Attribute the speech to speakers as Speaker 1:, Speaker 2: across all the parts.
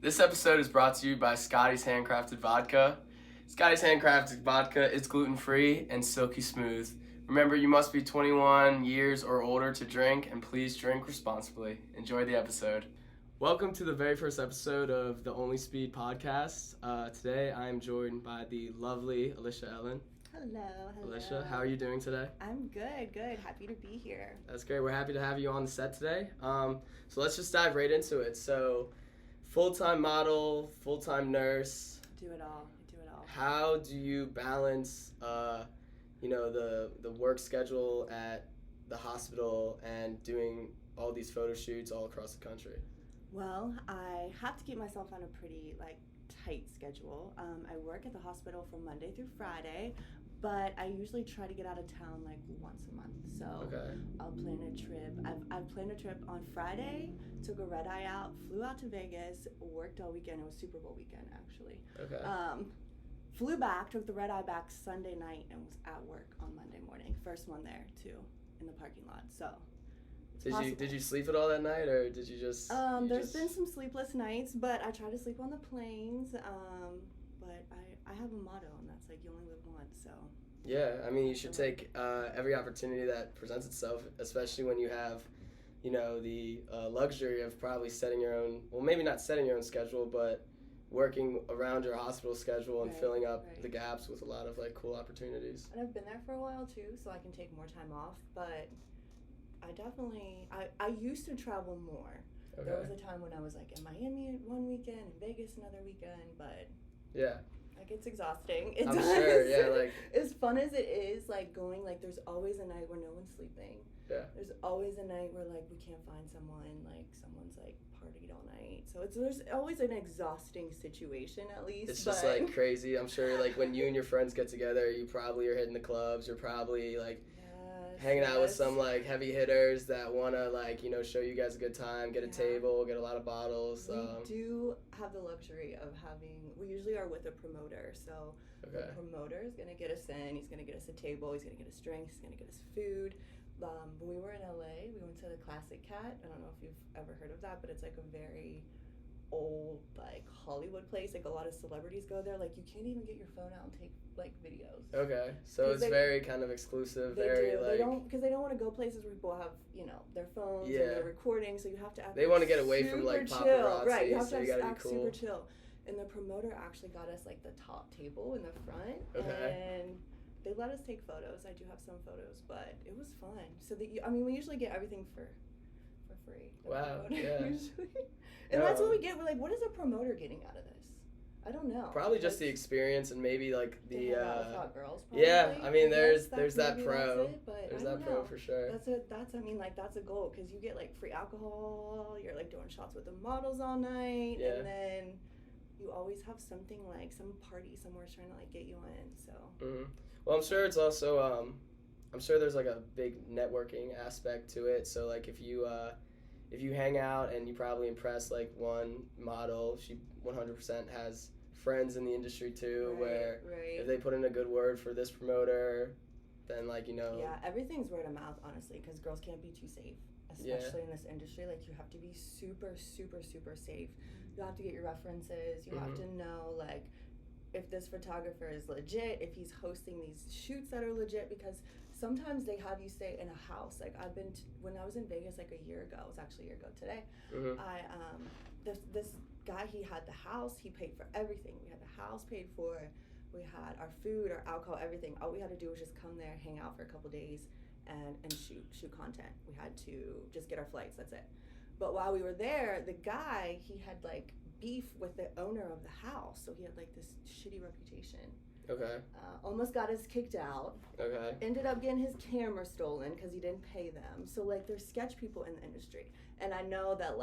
Speaker 1: This episode is brought to you by Scotty's Handcrafted Vodka. Scotty's Handcrafted Vodka is gluten-free and silky smooth. Remember, you must be 21 years or older to drink, and please drink responsibly. Enjoy the episode. Welcome to the very first episode of the OnlySpeed Podcast. Today I am joined by the lovely Alysha Ellen.
Speaker 2: Hello.
Speaker 1: Alysha, how are you doing today?
Speaker 2: I'm good. Happy to be here.
Speaker 1: That's great. We're happy to have you on the set today. So let's just dive right into it. So, full-time model, full-time nurse.
Speaker 2: Do it all.
Speaker 1: How do you balance, the work schedule at the hospital and doing all these photo shoots all across the country?
Speaker 2: Well, I have to keep myself on a pretty tight schedule. I work at the hospital from Monday through Friday, but I usually try to get out of town once a month. So
Speaker 1: okay.
Speaker 2: I'll plan a trip. I've planned a trip on Friday, took a red eye out, flew out to Vegas, worked all weekend. It was Super Bowl weekend actually.
Speaker 1: Okay.
Speaker 2: Flew back, took the red eye back Sunday night, and was at work on Monday morning. First one there too, in the parking lot. So.
Speaker 1: Did you sleep at all that night, or did you just?
Speaker 2: There's been some sleepless nights, but I try to sleep on the planes. But I have a motto, and that's you only live once, so.
Speaker 1: Yeah, I mean, you should take every opportunity that presents itself, especially when you have, the luxury of probably setting your own. Well, maybe not setting your own schedule, but working around your hospital schedule and filling up the gaps with a lot of cool opportunities.
Speaker 2: And I've been there for a while too, so I can take more time off, but. I used to travel more. Okay. There was a time when I was in Miami one weekend, in Vegas another weekend, but
Speaker 1: yeah,
Speaker 2: it's exhausting.
Speaker 1: I'm sure, yeah,
Speaker 2: as fun as it is, going, there's always a night where no one's sleeping.
Speaker 1: Yeah.
Speaker 2: There's always a night where we can't find someone, someone's partied all night. So there's always an exhausting situation at least.
Speaker 1: It's just crazy. I'm sure when you and your friends get together, you probably are hitting the clubs. You're probably hanging out with some heavy hitters that want to show you guys a good time, get a table, get a lot of bottles.
Speaker 2: We do have the luxury of we usually are with a promoter, so the promoter is going to get us in, he's going to get us a table, he's going to get us drinks, he's going to get us food. When we were in LA, we went to the Classic Cat. I don't know if you've ever heard of that, but it's a very old Hollywood place. A lot of celebrities go there. You can't even get your phone out and take videos.
Speaker 1: Okay, so it's very kind of exclusive.
Speaker 2: They don't because they don't want to go places where people have their phones and they're recording. So you have to act.
Speaker 1: They want to get away from paparazzi.
Speaker 2: Chill. Right, you have
Speaker 1: so
Speaker 2: to act super chill. And the promoter actually got us the top table in the front.
Speaker 1: Okay.
Speaker 2: And they let us take photos. I do have some photos, but it was fun. So we usually get everything for free.
Speaker 1: Wow. Yeah.
Speaker 2: And that's what we get. We're what is a promoter getting out of this? I don't know.
Speaker 1: Probably just the experience and maybe the
Speaker 2: hot girls. Probably.
Speaker 1: Yeah, I mean there's that pro.
Speaker 2: There's that
Speaker 1: pro for sure.
Speaker 2: That's a goal because you get free alcohol. You're doing shots with the models all night, and then you always have something some party somewhere trying to get you in. So.
Speaker 1: Mm-hmm. Well, I'm sure it's also I'm sure there's a big networking aspect to it. So if you hang out and you probably impress one model, she 100% has friends in the industry too, where if they put in a good word for this promoter, then
Speaker 2: Yeah, everything's word of mouth, honestly, because girls can't be too safe, especially in this industry. You have to be super, super, super safe. You have to get your references. You have to know if this photographer is legit, if he's hosting these shoots that are legit, because sometimes they have you stay in a house. I've been when I was in Vegas a year ago. It was actually a year ago today.
Speaker 1: Mm-hmm.
Speaker 2: This guy, he had the house. He paid for everything. We had the house paid for. We had our food, our alcohol, everything. All we had to do was just come there, hang out for a couple days, and shoot content. We had to just get our flights. That's it. But while we were there, the guy, he had beef with the owner of the house, so he had this shitty reputation.
Speaker 1: Okay.
Speaker 2: Almost got us kicked out.
Speaker 1: Okay.
Speaker 2: Ended up getting his camera stolen because he didn't pay them. So there's sketch people in the industry, and I know that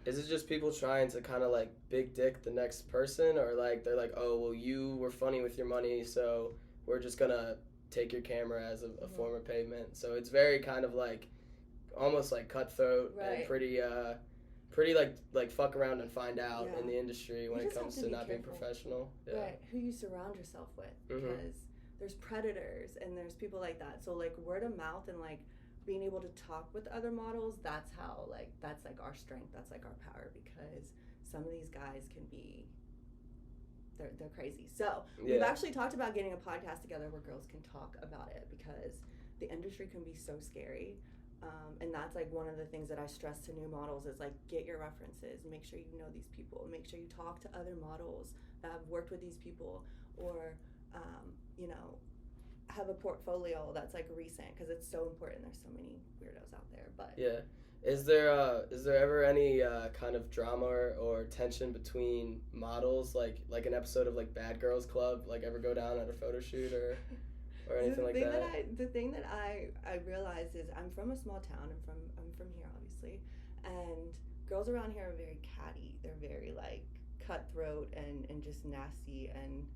Speaker 1: Is it just people trying to kind of big dick the next person, or they're oh well you were funny with your money, so we're just gonna take your camera as a form of payment. So it's very kind of almost cutthroat and pretty fuck around and find out in the industry when it comes to not being professional. Yeah.
Speaker 2: Right, who you surround yourself with, because there's predators and there's people like that. So word of mouth and being able to talk with other models, that's how that's our strength, that's our power, because some of these guys can be, they're crazy. So we've actually talked about getting a podcast together where girls can talk about it, because the industry can be so scary. And that's like one of the things that I stress to new models is like, get your references, make sure you know these people, make sure you talk to other models that have worked with these people, or you know, have a portfolio that's like recent, because it's so important. There's so many weirdos out there. But
Speaker 1: is there ever any kind of drama or tension between models, like an episode of like Bad Girls Club, like ever go down at a photo shoot or anything like that?
Speaker 2: The thing that I realized is I'm from a small town. I'm from here, obviously, and girls around here are very catty. They're very like cutthroat and just nasty and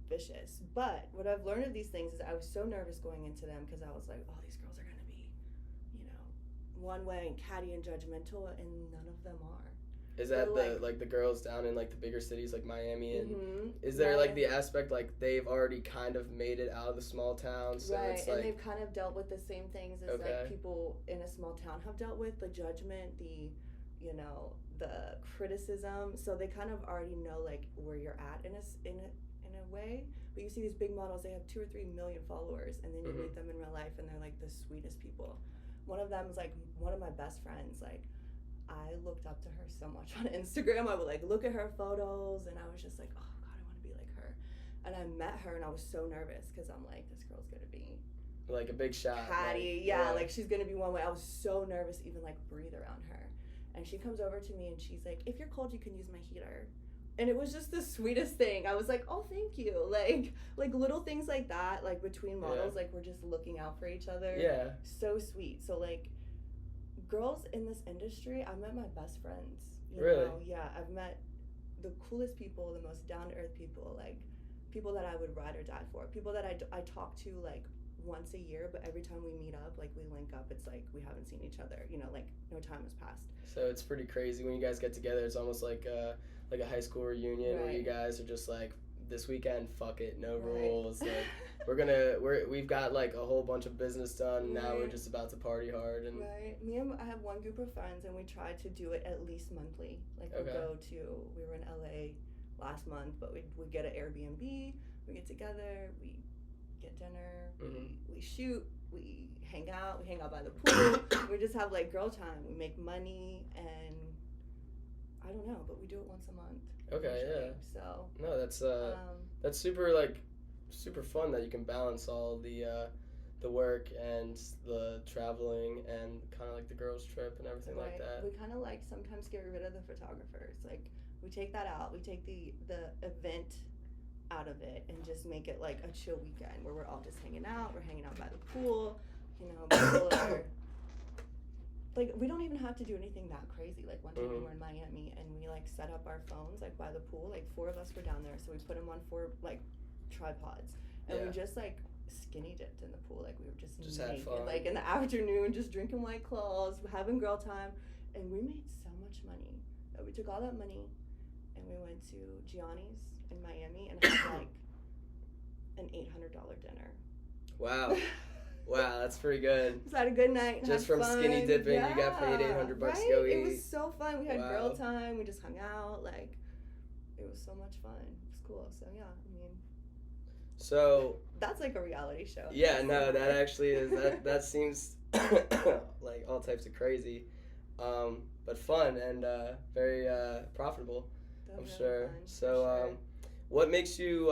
Speaker 2: vicious. But what I've learned of these things is I was so nervous going into them, because I was like, oh, these girls are gonna be, you know, one way and catty and judgmental, and none of them are.
Speaker 1: Is that the girls down in like the bigger cities like Miami, and is there like the aspect like they've already kind of made it out of the small towns, so
Speaker 2: right,
Speaker 1: it's
Speaker 2: and
Speaker 1: like
Speaker 2: they've kind of dealt with the same things as like people in a small town have dealt with, the judgment, the, you know, the criticism, so they kind of already know like where you're at in a way. But you see these big models, they have 2 or 3 million followers, and then you meet them in real life and they're like the sweetest people. One of them is like one of my best friends. Like, I looked up to her so much on Instagram. I would like look at her photos and I was just like, oh God, I want to be like her. And I met her and I was so nervous, because I'm like, this girl's gonna be
Speaker 1: like a big shot,
Speaker 2: catty, like she's gonna be one way. I was so nervous to even like breathe around her. And she comes over to me and she's like, if you're cold, you can use my heater. And it was just the sweetest thing. I was like, oh, thank you. Like little things like that, like between models, like we're just looking out for each other.
Speaker 1: Yeah.
Speaker 2: So sweet. So like, girls in this industry, I've met my best friends. You
Speaker 1: really?
Speaker 2: know? Yeah, I've met the coolest people, the most down-to-earth people, like people that I would ride or die for, people that I talk to like once a year, but every time we meet up, like we link up, it's like we haven't seen each other, you know, like no time has passed.
Speaker 1: So it's pretty crazy when you guys get together. It's almost like a high school reunion, where you guys are just like, this weekend, fuck it, no rules. Like we've got like a whole bunch of business done, and now we're just about to party hard. And
Speaker 2: I have one group of friends, and we try to do it at least monthly. Like we were in LA last month, but we get an Airbnb, we get together, we get dinner, we shoot, we hang out by the pool. We just have like girl time. We make money, and I don't know, but we do it once a month.
Speaker 1: Okay,
Speaker 2: usually.
Speaker 1: yeah.
Speaker 2: So
Speaker 1: no, that's super fun that you can balance all the work and the traveling and kind of like the girls trip and everything like that.
Speaker 2: We kind of like sometimes get rid of the photographers. Like we take that out. We take the event out of it and just make it like a chill weekend where we're all just hanging out. We're hanging out by the pool. You know, people are. Like, we don't even have to do anything that crazy. Like, one time we were in Miami, and we, like, set up our phones, like, by the pool. Like, 4 of us were down there, so we put them on 4, like, tripods. And we just, like, skinny dipped in the pool. Like, we were just naked,
Speaker 1: had fun.
Speaker 2: like, in the afternoon, just drinking White Claws, having girl time. And we made so much money that we took all that money, and we went to Gianni's in Miami and had, like, an $800 dinner.
Speaker 1: Wow. Wow, that's pretty good.
Speaker 2: Just had a good night.
Speaker 1: Just from
Speaker 2: fun.
Speaker 1: skinny dipping, you got paid $800 to go eat.
Speaker 2: It was so fun. We had girl time. We just hung out. Like, it was so much fun. It was cool. So yeah, I mean.
Speaker 1: So.
Speaker 2: That's like a reality show.
Speaker 1: Yeah, no, that actually is. That seems like all types of crazy, but fun and very profitable. I'm sure. So, what makes you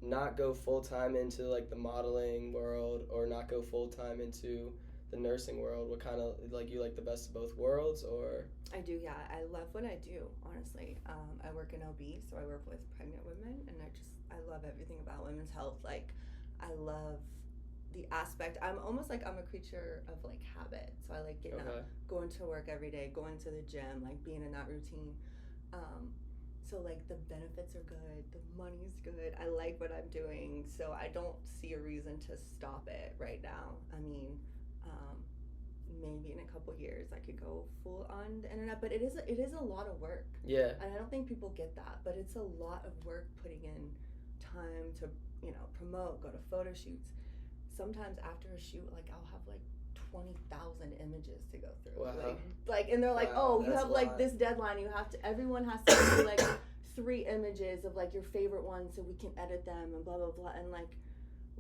Speaker 1: not go full-time into like the modeling world, or not go full-time into the nursing world? What kind of, like, you like the best of both worlds, or?
Speaker 2: I do, yeah. I love what I do, honestly. I work in OB, so I work with pregnant women, and I love everything about women's health. Like, I love the aspect. I'm almost like I'm a creature of like habit, so I like getting up, going to work every day, going to the gym, like being in that routine. So, like, the benefits are good, the money's good, I like what I'm doing, so I don't see a reason to stop it right now. I mean, maybe in a couple years I could go full on the internet, but it is a lot of work.
Speaker 1: Yeah.
Speaker 2: And I don't think people get that, but it's a lot of work putting in time to, you know, promote, go to photo shoots. Sometimes after a shoot, like, I'll have, like, 20,000 images to go through.
Speaker 1: Wow.
Speaker 2: Like, and they're like,
Speaker 1: wow,
Speaker 2: oh, you have like this deadline. You have to. Everyone has to do like 3 images of like your favorite ones so we can edit them and blah blah blah. And like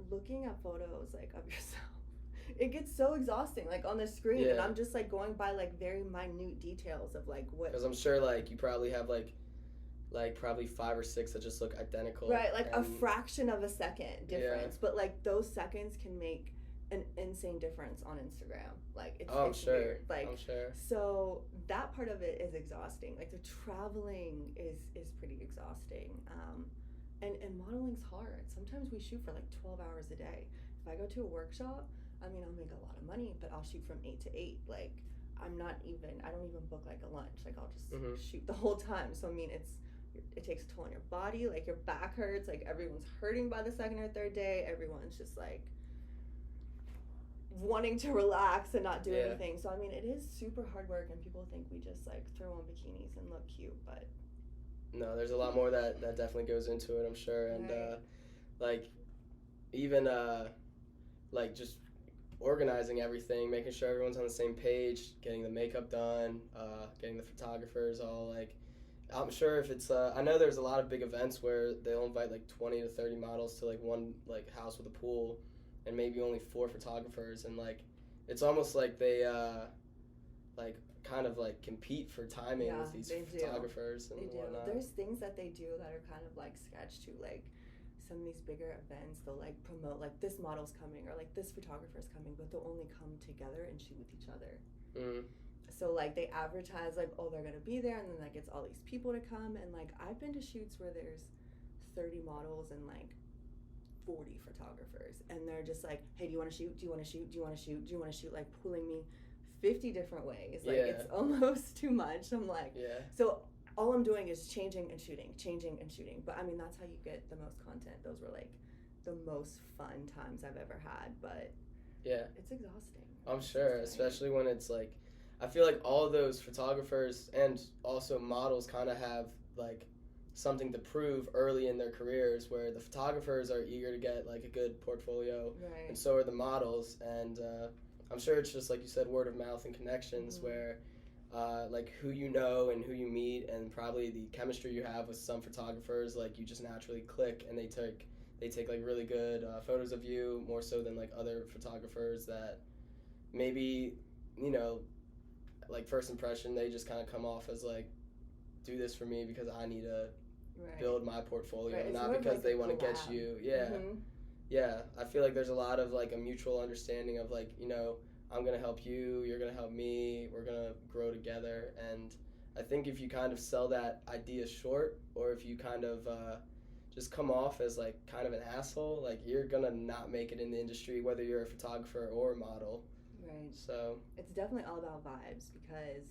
Speaker 2: looking at photos like of yourself, it gets so exhausting like on the screen, and I'm just like going by like very minute details of like what.
Speaker 1: Because I'm sure like you probably have like probably 5 or 6 that just look identical.
Speaker 2: Right, like a fraction of a second difference, but like those seconds can make an insane difference on Instagram. Like it's weird. Like
Speaker 1: I'm sure.
Speaker 2: So that part of it is exhausting. Like the traveling is pretty exhausting. And modeling's hard. Sometimes we shoot for like 12 hours a day. If I go to a workshop, I mean I'll make a lot of money, but I'll shoot from 8 to 8. Like I don't even book like a lunch. Like I'll just shoot the whole time. So I mean it takes a toll on your body. Like your back hurts. Like everyone's hurting by the second or third day. Everyone's just like wanting to relax and not do anything. So I mean it is super hard work, and people think we just like throw on bikinis and look cute, but
Speaker 1: no, there's a lot more that definitely goes into it, I'm sure. And like even like just organizing everything, making sure everyone's on the same page, getting the makeup done, getting the photographers all like, I'm sure if it's I know there's a lot of big events where they'll invite like 20 to 30 models to like one like house with a pool, and maybe only 4 photographers, and like it's almost like they like kind of like compete for timing with these photographers and whatnot.
Speaker 2: There's things that they do that are kind of like sketch too. Like some of these bigger events, they'll like promote like this model's coming or like this photographer's coming, but they'll only come together and shoot with each other. So like they advertise like, oh, they're gonna be there, and then like it's all these people to come. And like I've been to shoots where there's 30 models and like 40 photographers, and they're just like, hey, do you want to shoot? Do you want to shoot? Do you want to shoot? Do you want to shoot? Like pulling me 50 different ways. Like it's almost too much. I'm like, so all I'm doing is changing and shooting. But I mean, that's how you get the most content. Those were like the most fun times I've ever had, but it's exhausting.
Speaker 1: I'm sure, especially when it's like, I feel like all of those photographers and also models kind of have like something to prove early in their careers, where the photographers are eager to get like a good portfolio, and so are the models. And I'm sure it's just like you said, word of mouth and connections, where like who you know and who you meet, and probably the chemistry you have with some photographers, like you just naturally click, and they take like really good photos of you, more so than like other photographers that maybe, you know, like first impression, they just kind of come off as like, do this for me because I need to build my portfolio, not because like they want to get you. I feel like there's a lot of like a mutual understanding of like, you know, I'm gonna help you, you're gonna help me, we're gonna grow together. And I think if you kind of sell that idea short, or if you kind of just come off as like kind of an asshole, like you're gonna not make it in the industry, whether you're a photographer or a model. Right. So
Speaker 2: it's definitely all about vibes, because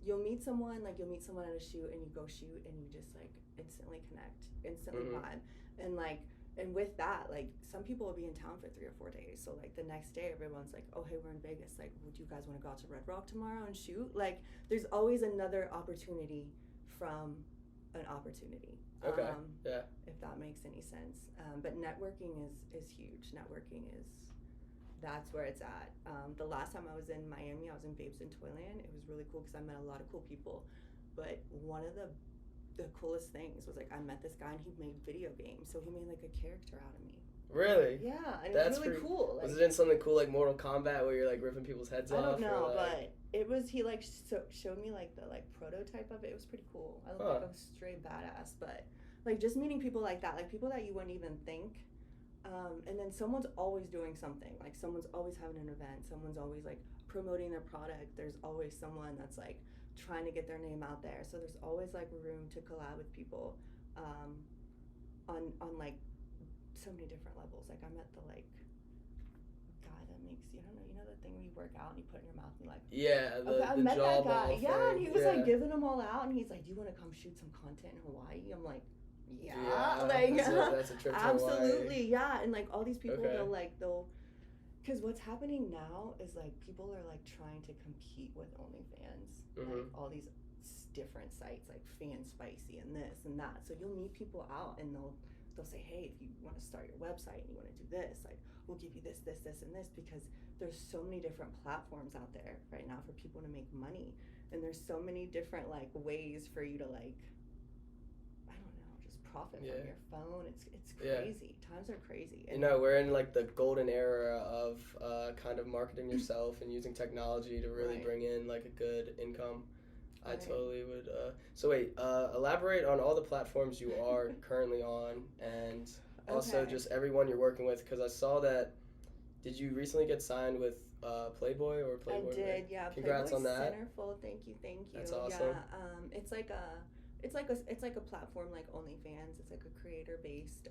Speaker 2: you'll meet someone at a shoot, and you go shoot and you just like instantly connect, instantly vibe. And like, and with that, like some people will be in town for 3 or 4 days. So like the next day everyone's like, oh, hey, we're in Vegas. Like, would you guys want to go out to Red Rock tomorrow and shoot? Like there's always another opportunity from an opportunity.
Speaker 1: Okay.
Speaker 2: If that makes any sense. But networking is huge. That's where it's at. The last time I was in Miami, I was in Babes in Toyland. It was really cool because I met a lot of cool people. But one of the coolest things was like I met this guy, and he made video games. So he made like a character out of me.
Speaker 1: Really?
Speaker 2: Yeah, and it was really cool. Like,
Speaker 1: was it in something cool like Mortal Kombat where you're like ripping people's heads off?
Speaker 2: I don't know,
Speaker 1: like...
Speaker 2: but it was, he like showed me like the like prototype of it. It was pretty cool. I looked like a straight badass, but like just meeting people like that, like people that you wouldn't even think. And then someone's always doing something. Like someone's always having an event. Someone's always like promoting their product. There's always someone that's like trying to get their name out there. So there's always like room to collab with people on like so many different levels. Like I met the like guy that makes, you know the thing where you work out and you put it in your mouth and you like, I met that guy. Yeah, and he was like giving them all out, and he's like, do you want to come shoot some content in Hawaii? I'm like,
Speaker 1: that's a trip to
Speaker 2: absolutely, Hawaii. And like all these people, they'll because what's happening now is like people are like trying to compete with OnlyFans, like all these different sites like Fan Spicy and this and that. So you'll meet people out, and they'll say, hey, if you want to start your website and you want to do this, like we'll give you this, and this, because there's so many different platforms out there right now for people to make money, and there's so many different like ways for you to like, I don't know, just profit from your phone. It's crazy. Times are crazy. And
Speaker 1: we're in like the golden era of kind of marketing yourself and using technology to really bring in like a good income. I totally would. So wait, elaborate on all the platforms you are currently on, and also just everyone you're working with, because I saw that. Did you recently get signed with Playboy or Playboy?
Speaker 2: I did, yeah.
Speaker 1: Congrats
Speaker 2: Playboy
Speaker 1: on that.
Speaker 2: Centerfold, thank you.
Speaker 1: That's awesome.
Speaker 2: Yeah, it's like a platform like OnlyFans. It's like a creator-based,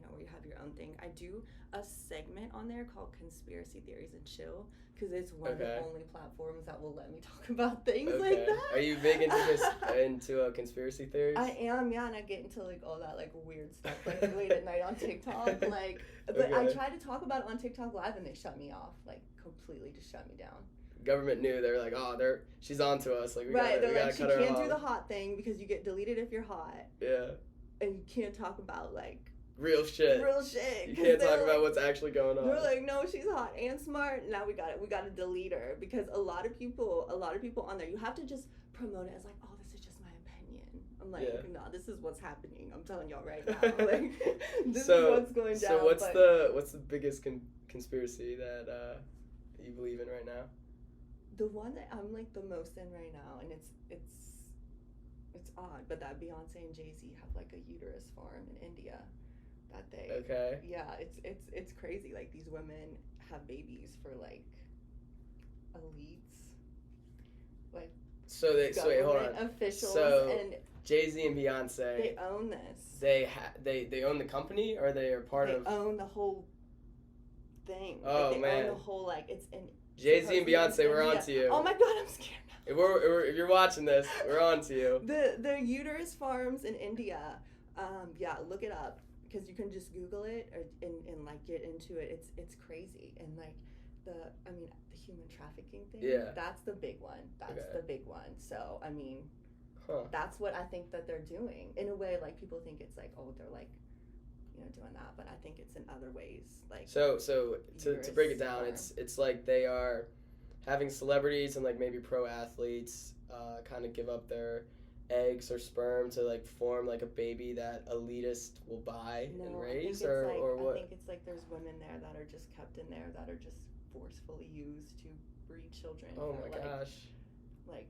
Speaker 2: where you have your own thing. I do a segment on there called Conspiracy Theories and Chill, because it's one of the only platforms that will let me talk about things like that.
Speaker 1: Are you big into conspiracy theories?
Speaker 2: I am, yeah, and I get into like all that like weird stuff like late at night on TikTok, like. But I tried to talk about it on TikTok Live and they shut me off, like completely just shut me down.
Speaker 1: Government knew. They're like, she's on to us. Like, we
Speaker 2: they're
Speaker 1: gotta
Speaker 2: like, she
Speaker 1: cut her
Speaker 2: can't
Speaker 1: off.
Speaker 2: do the hot thing because you get deleted if you're hot.
Speaker 1: Yeah.
Speaker 2: And you can't talk about like
Speaker 1: real shit.
Speaker 2: You
Speaker 1: can't talk about what's actually going on.
Speaker 2: They're like, no, she's hot and smart. Now we got to delete her, because a lot of people on there, you have to just promote it as like, oh, this is just my opinion. I'm like, no, this is what's happening. I'm telling y'all right now. Like, this is what's going down.
Speaker 1: So what's the biggest conspiracy that you believe in right now?
Speaker 2: The one that I'm like the most in right now, and it's odd, but that Beyonce and Jay-Z have like a uterus farm in India. That they it's crazy. Like, these women have babies for like elites, like
Speaker 1: hold on.
Speaker 2: Officials, and
Speaker 1: Jay-Z and Beyonce,
Speaker 2: they own this.
Speaker 1: They own the company, or they are part of.
Speaker 2: They own the whole thing.
Speaker 1: Oh,
Speaker 2: they
Speaker 1: man.
Speaker 2: own the whole like it's in.
Speaker 1: Jay-Z and Beyonce, we're on to you.
Speaker 2: Oh my God, I'm scared now.
Speaker 1: If you're watching this, we're on to you.
Speaker 2: The uterus farms in India, look it up, because you can just Google it and like get into it. It's crazy. And like the human trafficking thing.
Speaker 1: Yeah.
Speaker 2: That's the big one. The big one. So I mean, that's what I think that they're doing. In a way, like, people think it's like, oh, they're like, doing that, but I think it's in other ways. Like, so
Speaker 1: to break it down, it's like they are having celebrities and like maybe pro athletes kind of give up their eggs or sperm to like form like a baby that elitist will buy and raise, or what?
Speaker 2: I think it's like there's women there that are just kept in there that are just forcefully used to breed children.
Speaker 1: Oh my gosh.
Speaker 2: Like,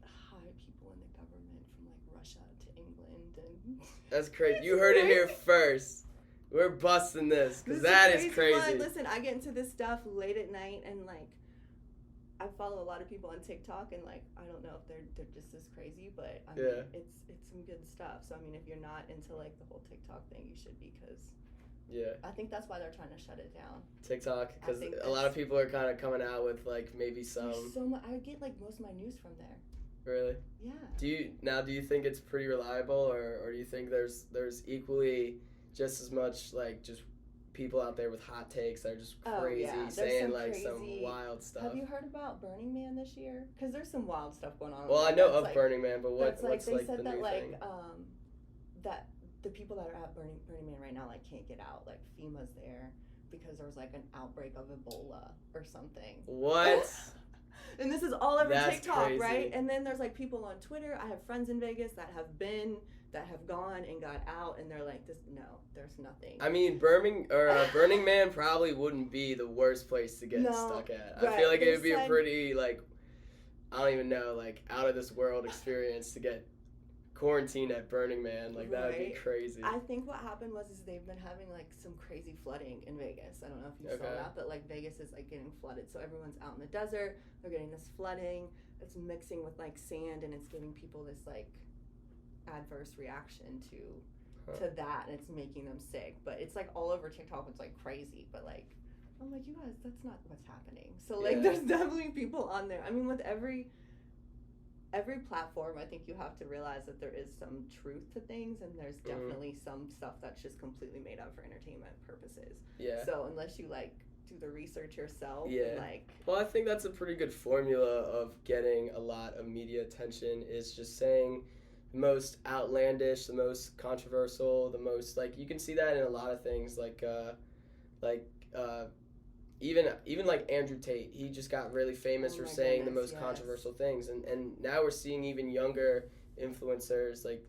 Speaker 2: high people in the government from like Russia to England, and
Speaker 1: that's crazy. You heard it here first. We're busting this, because that is crazy.
Speaker 2: One. Listen, I get into this stuff late at night, and like, I follow a lot of people on TikTok, and like, I don't know if they're just as crazy, but I mean, it's some good stuff. So I mean, if you're not into like the whole TikTok thing, you should be, because I think that's why they're trying to shut it down.
Speaker 1: TikTok, because a lot of people are kind of coming out with like maybe some.
Speaker 2: I get like most of my news from there.
Speaker 1: Really?
Speaker 2: Yeah.
Speaker 1: Do you think it's pretty reliable, or do you think there's equally just as much like just people out there with hot takes that are just crazy, saying like some wild stuff?
Speaker 2: Have you heard about Burning Man this year? Because there's some wild stuff going on.
Speaker 1: Well, I know of Burning Man, but what's
Speaker 2: they
Speaker 1: like
Speaker 2: said
Speaker 1: the
Speaker 2: that
Speaker 1: new
Speaker 2: like
Speaker 1: thing?
Speaker 2: That the people that are at Burning Man right now like can't get out. Like, FEMA's there because there was like an outbreak of Ebola or something.
Speaker 1: What?
Speaker 2: And this is all over TikTok,
Speaker 1: crazy.
Speaker 2: right? And then there's like people on Twitter. I have friends in Vegas that have gone and got out, and they're like, there's nothing.
Speaker 1: I mean, Burning Man probably wouldn't be the worst place to get stuck at. I feel like it would be a pretty, like, I don't even know, like, out of this world experience to get quarantined at Burning Man. Like, that would be crazy.
Speaker 2: I think what happened was they've been having like some crazy flooding in Vegas. I don't know if you saw that, but like Vegas is like getting flooded, so everyone's out in the desert. They're getting this flooding. It's mixing with like sand, and it's giving people this like adverse reaction to that, and it's making them sick. But it's like all over TikTok. It's like crazy, but like, I'm like, you guys, that's not what's happening. So like, there's definitely people on there. I mean, with every platform, I think you have to realize that there is some truth to things, and there's definitely some stuff that's just completely made up for entertainment purposes. Yeah. So unless you like do the research yourself,
Speaker 1: well, I think that's a pretty good formula of getting a lot of media attention, is just saying the most outlandish, the most controversial, the most, like, you can see that in a lot of things, like even like Andrew Tate, he just got really famous for saying the most controversial things, and now we're seeing even younger influencers like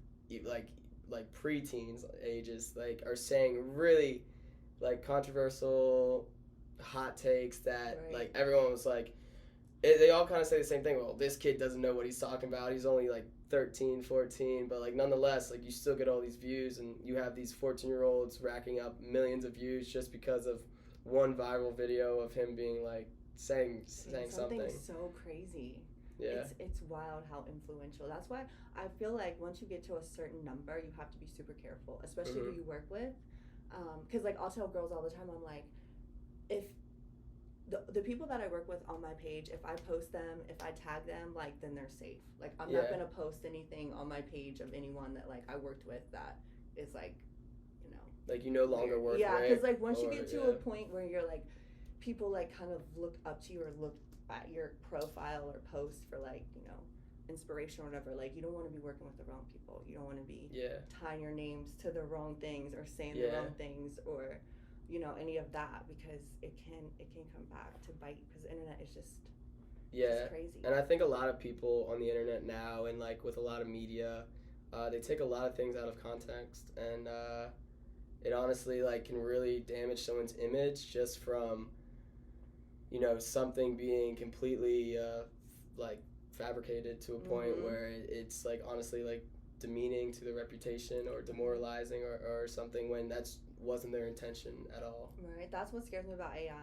Speaker 1: preteens ages like are saying really like controversial hot takes that like everyone was like they all kind of say the same thing. Well, this kid doesn't know what he's talking about. He's only like 13, 14, but like nonetheless, like you still get all these views, and you have these 14-year-olds racking up millions of views just because of one viral video of him being like saying something
Speaker 2: so crazy.
Speaker 1: Yeah,
Speaker 2: it's wild how influential. That's why I feel like once you get to a certain number, you have to be super careful, especially who you work with. Because like I'll tell girls all the time, I'm like, if the people that I work with on my page, if I post them, if I tag them, like then they're safe. Like I'm not gonna post anything on my page of anyone that like I worked with that is like, you know,
Speaker 1: like you no longer work.
Speaker 2: Yeah, because like once you get to a point where you're like, people like kind of look up to you or look at your profile or post for like, you know, inspiration or whatever, like you don't want to be working with the wrong people. You don't want to be tying your names to the wrong things or saying the wrong things or, you know, any of that, because it can come back to bite, because the internet is just crazy.
Speaker 1: And I think a lot of people on the internet now, and like with a lot of media, they take a lot of things out of context, and it honestly like can really damage someone's image just from, you know, something being completely like fabricated to a point where it's like honestly like demeaning to the reputation or demoralizing or something, when that's wasn't their intention at all.
Speaker 2: Right, that's what scares me about AI.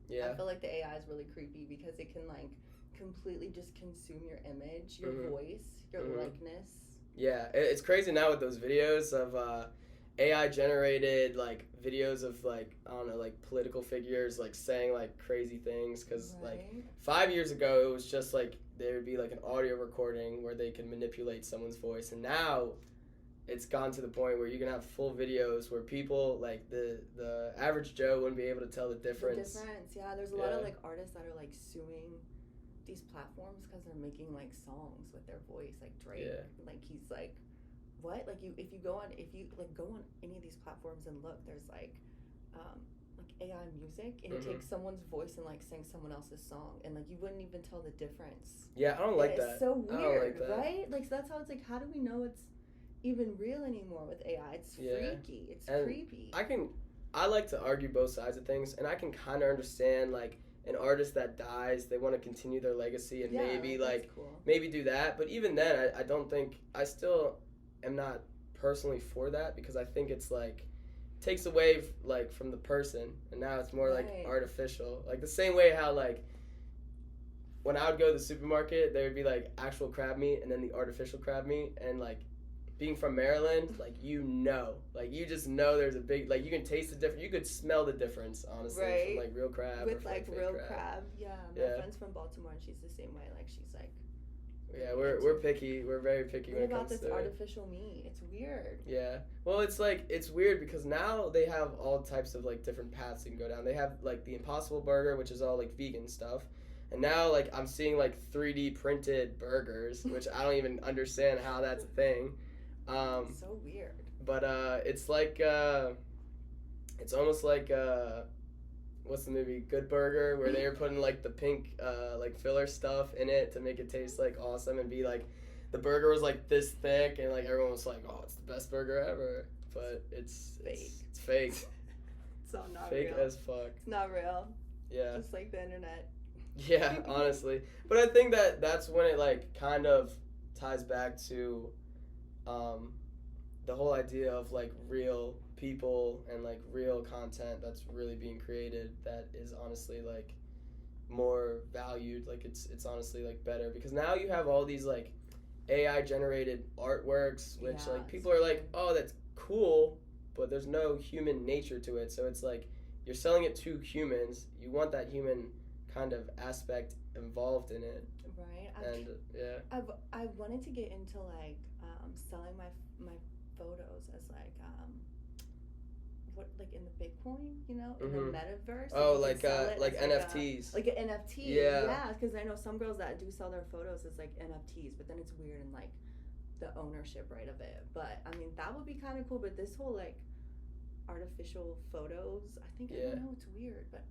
Speaker 1: Yeah,
Speaker 2: I feel like the AI is really creepy because it can like completely just consume your image, your voice, your likeness.
Speaker 1: Yeah, it's crazy now with those videos of AI generated like videos of like, I don't know, like political figures like saying like crazy things, because like 5 years ago it was just like there would be like an audio recording where they could manipulate someone's voice, and now it's gone to the point where you can have full videos where people like the average Joe wouldn't be able to tell the difference.
Speaker 2: Yeah, there's a lot of like artists that are like suing these platforms because they're making like songs with their voice, like Drake. Like he's like, what? Like if you go on any of these platforms and look, there's like AI music, and it takes someone's voice and like sings someone else's song, and like you wouldn't even tell the difference.
Speaker 1: Yeah, I don't like that.
Speaker 2: It's so weird,
Speaker 1: I don't like that.
Speaker 2: right? Like so that's how it's like, how do we know it's even real anymore with AI? It's freaky. It's creepy.
Speaker 1: I like to argue both sides of things, and I can kind of understand like an artist that dies, they want to continue their legacy and maybe like maybe do that, but even then I still am not personally for that, because I think it's like takes away like from the person, and now it's more like artificial, like the same way how like when I would go to the supermarket there would be like actual crab meat and then the artificial crab meat, and like being from Maryland, like you just know there's a big, like you can taste the difference, you could smell the difference honestly from like real crab
Speaker 2: with like real crab. My friend's from Baltimore and she's the same way, like she's like
Speaker 1: we're picky, we're very picky when it comes to
Speaker 2: this artificial meat. It's weird.
Speaker 1: Yeah, well it's weird because now they have all types of like different paths you can go down. They have like the Impossible Burger, which is all like vegan stuff, and now like I'm seeing like 3D printed burgers, which I don't even understand how that's a thing.
Speaker 2: So weird.
Speaker 1: But it's like it's almost like what's the movie Good Burger, where they were putting like the pink like filler stuff in it to make it taste like awesome and be like the burger was like this thick, and like everyone was like, oh, it's the best burger ever, but it's fake. It's fake.
Speaker 2: It's all not
Speaker 1: fake
Speaker 2: real.
Speaker 1: as fuck.
Speaker 2: It's not real.
Speaker 1: Yeah.
Speaker 2: Just like the internet.
Speaker 1: Yeah, honestly. But I think that's when it like kind of ties back to the whole idea of like real people and like real content that's really being created that is honestly like more valued, like it's honestly like better, because now you have all these like AI generated artworks which like people are like, oh, that's cool, but there's no human nature to it, so it's like you're selling it to humans, you want that human kind of aspect involved in it,
Speaker 2: right?
Speaker 1: And
Speaker 2: I wanted to get into like selling my photos as like what, like in the Bitcoin, you know, in the metaverse.
Speaker 1: Oh, like NFTs.
Speaker 2: Like an NFT. Yeah, because I know some girls that do sell their photos as like NFTs, but then it's weird and like the ownership right of it. But I mean that would be kind of cool. But this whole like artificial photos, I think I don't know, it's weird, but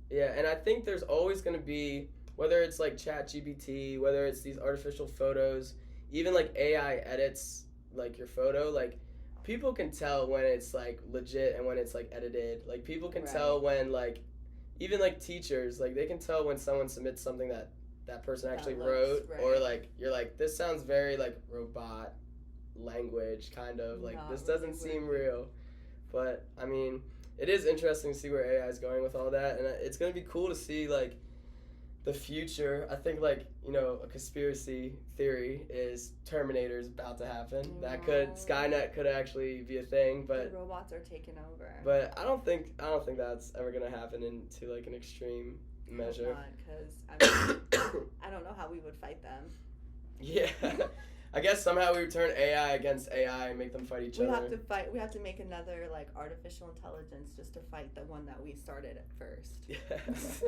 Speaker 1: Yeah, and I think there's always going to be, whether it's like ChatGPT, whether it's these artificial photos, even like AI edits like your photo, like people can tell when it's like legit and when it's like edited. Like people can tell when like, even like teachers, like they can tell when someone submits something that person actually wrote, or like you're like, this sounds very like robot language kind of, like this doesn't seem real. But I mean, it is interesting to see where AI is going with all that, and it's going to be cool to see like the future. I think like, you know, a conspiracy theory is Terminator's about to happen. That could, Skynet could actually be a thing, but
Speaker 2: the robots are taking over.
Speaker 1: But I don't think that's ever going to happen into like an extreme measure.
Speaker 2: Because I don't know how we would fight them.
Speaker 1: Yeah. I guess somehow we would turn AI against AI and make them fight each other.
Speaker 2: We have to make another like artificial intelligence just to fight the one that we started at first.
Speaker 1: Yes.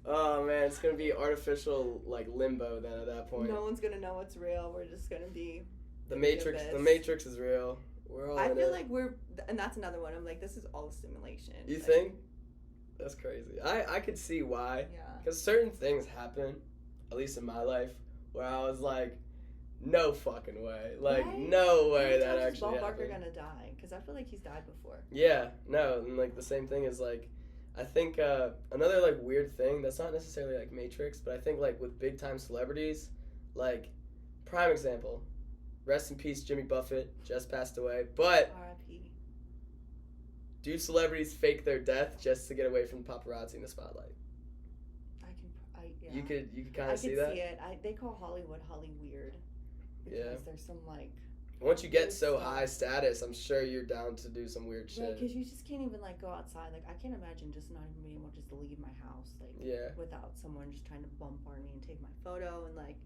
Speaker 1: Oh man, it's gonna be artificial like limbo then at that point.
Speaker 2: No one's gonna know what's real. We're just gonna be
Speaker 1: the Matrix. The Matrix is real. We're all. I
Speaker 2: feel like and that's another one. I'm like, this is all simulation.
Speaker 1: You think? That's crazy. I could see why.
Speaker 2: Yeah.
Speaker 1: Because certain things happen, at least in my life, where I was like, no fucking way. Like, right? No way that actually happened.
Speaker 2: Barker gonna die? Because I feel like he's died before.
Speaker 1: Yeah, no, and like the same thing is like, I think another like weird thing that's not necessarily like Matrix, but I think like with big time celebrities, like prime example, rest in peace Jimmy Buffett, just passed away, but
Speaker 2: R.I.P.
Speaker 1: Do celebrities fake their death just to get away from the paparazzi in the spotlight?
Speaker 2: Yeah.
Speaker 1: You could kind of see that.
Speaker 2: I could see it. They call Hollywood Holly weird. Because there's some like.
Speaker 1: Once you get so high status, I'm sure you're down to do some weird shit.
Speaker 2: Right, because you just can't even like go outside. Like I can't imagine just not even being able just to leave my house like without someone just trying to bombard me and take my photo, and like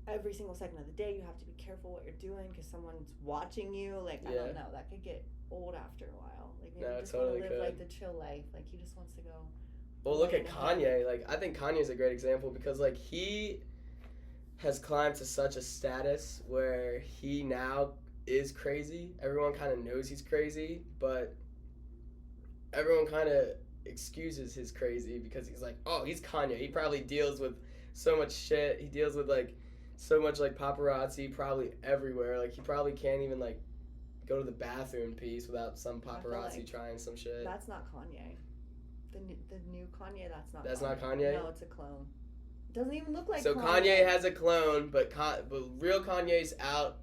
Speaker 2: every single second of the day you have to be careful what you're doing because someone's watching you. Like I don't know, that could get old after a while. Like maybe you just want to live like the chill life. Like he just wants to go.
Speaker 1: Well, look at Kanye. Like I think Kanye's a great example because like he has climbed to such a status where he now is crazy. Everyone kind of knows he's crazy, but everyone kind of excuses his crazy because he's like, oh, he's Kanye. He probably deals with so much shit. He deals with like so much like paparazzi probably everywhere. Like he probably can't even like go to the bathroom piece without some paparazzi trying some shit.
Speaker 2: That's not Kanye. The new Kanye,
Speaker 1: that's not Kanye?
Speaker 2: No, it's a clone. Doesn't even look like
Speaker 1: so Kanye has a clone, but real Kanye's out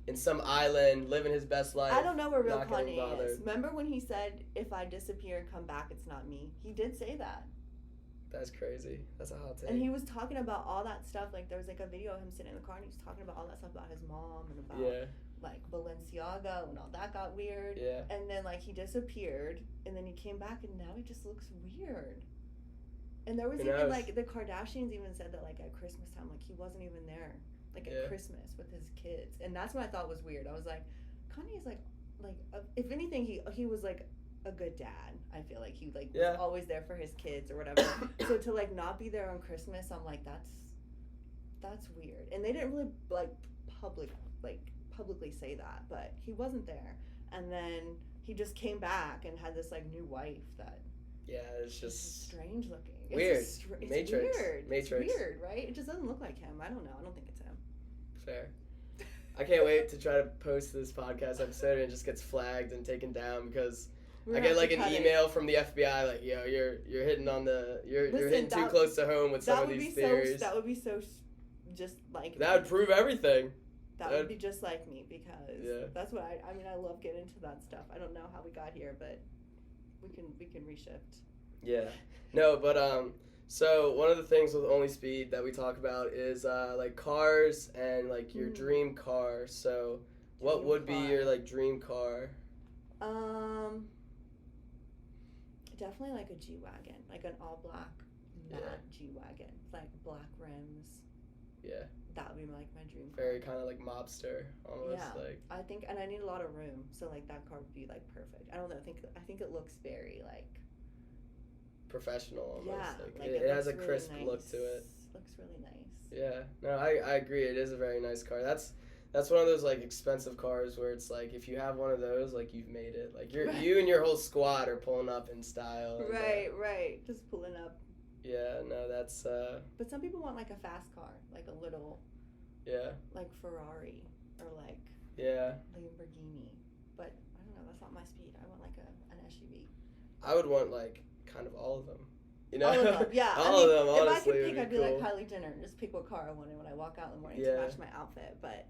Speaker 1: in some island living his best life.
Speaker 2: I don't know where real Kanye is. Remember when he said, if I disappear and come back, it's not me? He did say that.
Speaker 1: That's crazy. That's a hot take.
Speaker 2: And he was talking about all that stuff. Like, there was like a video of him sitting in the car and he was talking about all that stuff about his mom and about like Balenciaga when all that got weird.
Speaker 1: Yeah.
Speaker 2: And then like he disappeared and then he came back and now he just looks weird. And there was even like the Kardashians even said that like at Christmas time, like he wasn't even there, like at Christmas with his kids, and that's what I thought was weird. I was like, Kanye's like if anything, he was like a good dad. I feel like he like was always there for his kids or whatever. So to like not be there on Christmas, I'm like that's weird. And they didn't really like publicly say that, but he wasn't there. And then he just came back and had this like new wife that. Yeah,
Speaker 1: it's just
Speaker 2: strange looking.
Speaker 1: Weird.
Speaker 2: It's
Speaker 1: Matrix.
Speaker 2: Weird.
Speaker 1: Matrix.
Speaker 2: It's weird, right? It just doesn't look like him. I don't know. I don't think it's him.
Speaker 1: Fair. I can't wait to try to post this podcast episode and it just gets flagged and taken down because I get like an email from the FBI like, yo, you're hitting on the you're hitting too close to home with some of these theories.
Speaker 2: That would be so just like
Speaker 1: that would prove everything.
Speaker 2: That would be just like me because that's what I mean. I love getting into that stuff. I don't know how we got here, but. We can reshift. Yeah. No, but so one of the things with OnlySpeed that we talk about is like cars and like your dream car. So what would be your like dream car? Definitely like a G-Wagon, like an all black matte G-Wagon, like black rims. Yeah. That would be like my dream car.
Speaker 1: Very kind of like mobster almost.
Speaker 2: Yeah,
Speaker 1: like.
Speaker 2: I think, and I need a lot of room, so like that car would be like perfect. I don't know. I think it looks very like
Speaker 1: professional almost.
Speaker 2: Yeah,
Speaker 1: like it has a crisp look to it.
Speaker 2: Looks really nice.
Speaker 1: Yeah, no, I agree. It is a very nice car. That's one of those like expensive cars where it's like if you have one of those, like you've made it. Like you and your whole squad are pulling up in style. And,
Speaker 2: right. Just pulling up.
Speaker 1: Yeah, no, that's.
Speaker 2: But some people want like a fast car, like a little.
Speaker 1: Yeah.
Speaker 2: Like Ferrari or like.
Speaker 1: Yeah.
Speaker 2: Lamborghini, but I don't know. That's not my speed. I want like an SUV.
Speaker 1: I would want like kind of all of them. You know.
Speaker 2: All of them, yeah.
Speaker 1: All of them. Honestly,
Speaker 2: if I could pick, I'd be
Speaker 1: cool.
Speaker 2: like Kylie Jenner and just pick what car I wanted when I walk out in the morning to match my outfit. But.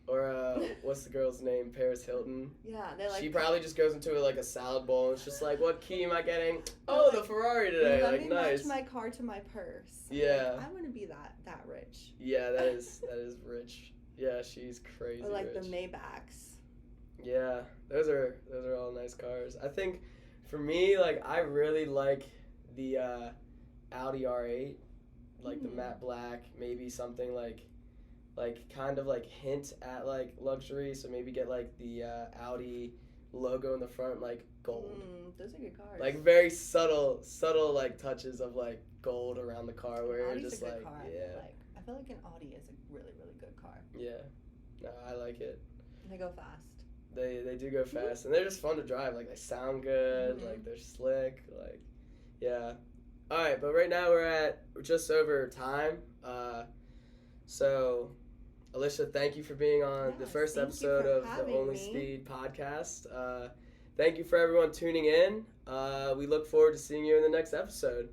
Speaker 1: Or what's the girl's name? Paris Hilton.
Speaker 2: Yeah, they like.
Speaker 1: She probably just goes into like a salad bowl and it's just like, what key am I getting? Oh, the Ferrari today.
Speaker 2: Let
Speaker 1: like
Speaker 2: me
Speaker 1: nice.
Speaker 2: match my car to my purse.
Speaker 1: Yeah.
Speaker 2: Like, I want to be that rich.
Speaker 1: Yeah, that is rich. Yeah, she's crazy.
Speaker 2: Or like
Speaker 1: rich.
Speaker 2: the Maybachs.
Speaker 1: Yeah, those are all nice cars. I think for me, like I really like the Audi R8, like the matte black, maybe something like kind of like hint at like luxury, so maybe get like the Audi logo in the front, like gold.
Speaker 2: Those are good cars.
Speaker 1: Like very subtle like touches of like gold around the car where
Speaker 2: Audi's
Speaker 1: you're just
Speaker 2: a good
Speaker 1: like,
Speaker 2: car.
Speaker 1: yeah.
Speaker 2: I feel like an Audi is a really, really good car.
Speaker 1: Yeah, no, I like it.
Speaker 2: They go fast.
Speaker 1: They do go fast, and they're just fun to drive. Like they sound good, like they're slick, like yeah. All right, but right now we're just over time. So. Alysha, thank you for being on the first episode of the OnlySpeed Podcast. Thank you for everyone tuning in. We look forward to seeing you in the next episode.